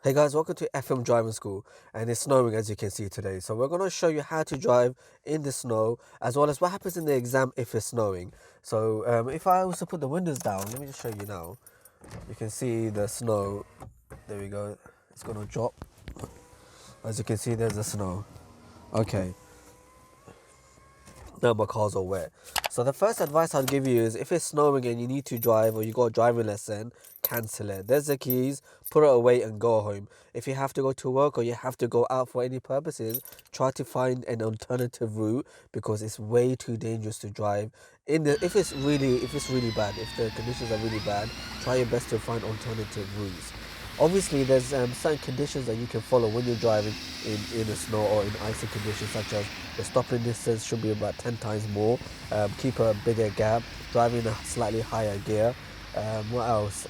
Hey guys, welcome to FM Driving School, and it's snowing as you can see today. So we're going to show you how to drive in the snow, as well as what happens in the exam if it's snowing. So if I was to put the windows down, let me just show you now. You can see the snow. There we go. It's going to drop. As you can see, there's the snow. Okay. Now my car's all wet. So the first advice I'd give you is if it's snowing and you need to drive or you got a driving lesson, cancel it. There's the keys, put it away and go home. If you have to go to work or you have to go out for any purposes, try to find an alternative route because it's way too dangerous to drive. If it's really bad, if the conditions are really bad, try your best to find alternative routes. Obviously, there's certain conditions that you can follow when you're driving in the snow or in icy conditions, such as the stopping distance should be about 10 times more, keep a bigger gap, drive in a slightly higher gear. What else?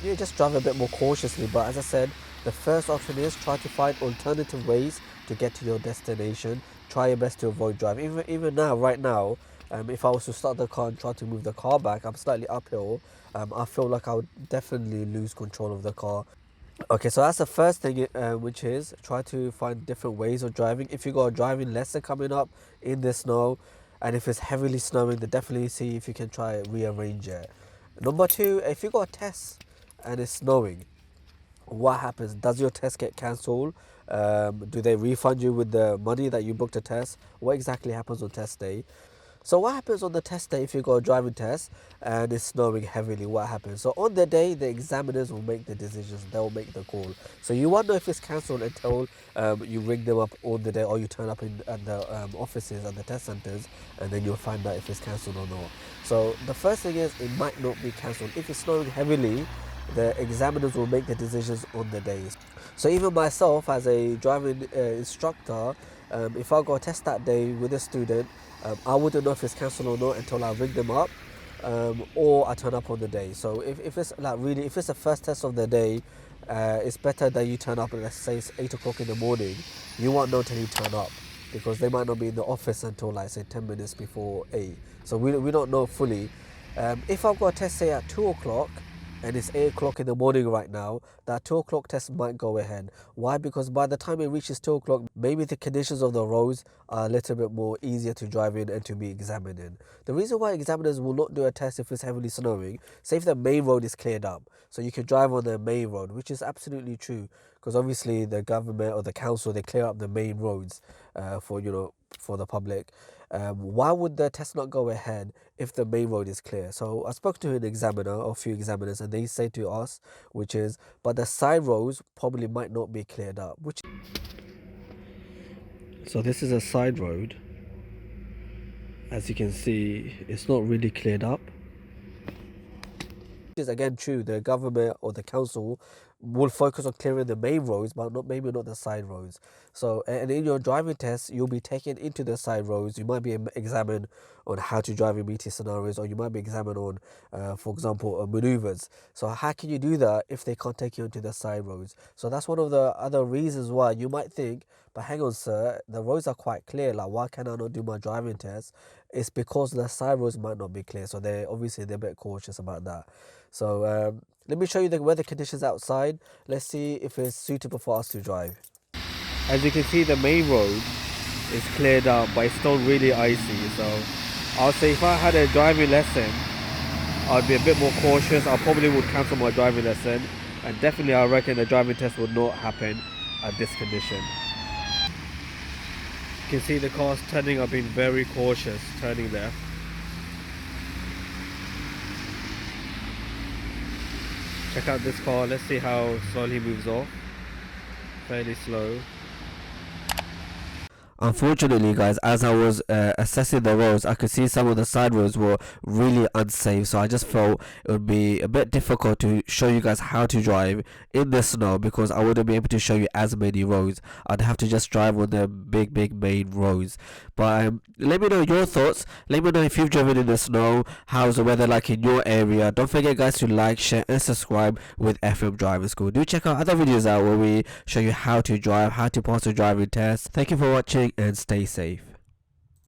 You just drive a bit more cautiously, but as I said, the first option is try to find alternative ways to get to your destination. Try your best to avoid driving. Even now, right now, if I was to start the car and try to move the car back, I'm slightly uphill. I feel like I would definitely lose control of the car. Okay, so that's the first thing, which is try to find different ways of driving. If you got a driving lesson coming up in the snow, and if it's heavily snowing, then definitely see if you can try rearrange it. Number two, if you got a test and it's snowing, what happens? Does your test get cancelled? Do they refund you with the money that you booked a test? What exactly happens on test day? So what happens on the test day if you got a driving test and it's snowing heavily? What happens? So on the day, the examiners will make the decisions. They'll make the call. So you won't know if it's cancelled until you ring them up on the day, or you turn up at the offices at the test centres, and then you'll find out if it's cancelled or not. So the first thing is it might not be cancelled. If it's snowing heavily, the examiners will make the decisions on the days. So even myself as a driving instructor, if I got a test that day with a student, I wouldn't know if it's cancelled or not until I ring them up, or I turn up on the day. So if it's like really, if it's the first test of the day, it's better that you turn up at, let's say it's 8 o'clock in the morning. You won't know till you turn up, because they might not be in the office until like say 10 minutes before 8. So we don't know fully. If I've got a test say at 2 o'clock, and it's 8 o'clock in the morning right now, that 2 o'clock test might go ahead. Why? Because by the time it reaches 2 o'clock, maybe the conditions of the roads are a little bit more easier to drive in and to be examined in. The reason why examiners will not do a test if it's heavily snowing, say if the main road is cleared up, so you can drive on the main road, which is absolutely true, because obviously the government or the council, they clear up the main roads for the public. Why would the test not go ahead if the main road is clear? So I spoke to an examiner or a few examiners, and they say to us, which is, but the side roads probably might not be cleared up. So this is a side road. As you can see, it's not really cleared up. Is again true, the government or the council will focus on clearing the main roads, but maybe not the side roads. So, and in your driving test, you'll be taken into the side roads. You might be examined on how to drive in meteor scenarios, or you might be examined on, for example, maneuvers. So how can you do that if they can't take you into the side roads? So that's one of the other reasons why you might think, but hang on sir, the roads are quite clear, like why can I not do my driving test? It's because the side roads might not be clear, so they're a bit cautious about that. So let me show you the weather conditions outside. Let's see if it's suitable for us to drive. As you can see, the main road is cleared up, but it's still really icy. So I'll say if I had a driving lesson, I'd be a bit more cautious. I probably would cancel my driving lesson, and definitely I reckon the driving test would not happen at this condition. You can see the cars turning up, being very cautious, turning left. Check out this car, let's see how slowly he moves off. Fairly slow. Unfortunately guys, as I was assessing the roads, I could see some of the side roads were really unsafe, so I just felt it would be a bit difficult to show you guys how to drive in the snow, because I wouldn't be able to show you as many roads. I'd have to just drive on the big main roads. But let me know your thoughts. Let me know if you've driven in the snow. How's the weather like in your area? Don't forget guys to like, share and subscribe with FM Driving School. Do check out other videos out where we show you how to drive, how to pass the driving test. Thank you for watching and stay safe.